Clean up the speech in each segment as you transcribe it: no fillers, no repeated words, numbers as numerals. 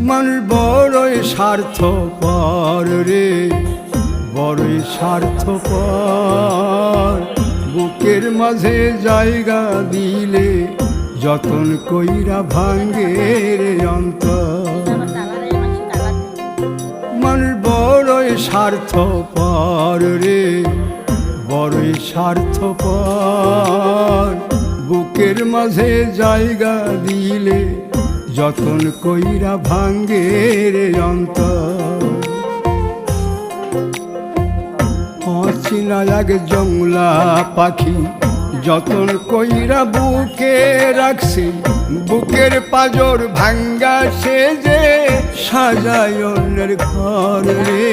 মানুষ বড়ই স্বার্থপর রে, বড়ই স্বার্থপর। বুকের মাঝে জায়গা দিলে যতন কইরা ভাঙ্গে রে অন্তর। মানুষ বড়ই স্বার্থপর রে, বড়ই স্বার্থপর। বুকের মাঝে জায়গা দিলে যতন কইরা ভাঙ্গে রে অন্তর। অচিনা এক জংলা পাখি যতন কইরা বুকে রাখছি, বুকের পাজর ভাঙ্গা সে যে সাজায় অন্যের ঘর রে,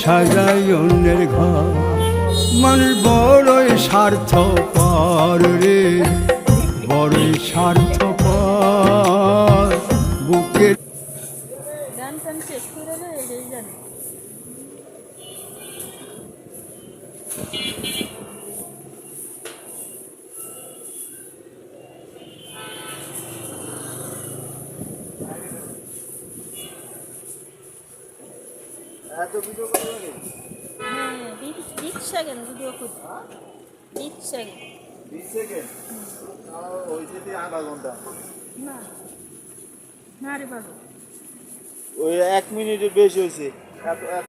সাজায় অন্যের ঘর। মানুষ বড়ই স্বার্থপর রে, বড়ই স্বার্থপর। বুকের গান টান শেষ করে না এই জানি। এত ভিডিও করতে লাগে? হ্যাঁ 20 সেকেন্ড ভিডিও করতে, 20 সেকেন্ড। 20 সেকেন্ড? ওই যেতে আধা ঘন্টা। না না রে বাবু, ওই 1 মিনিটের বেশি হয়েছে।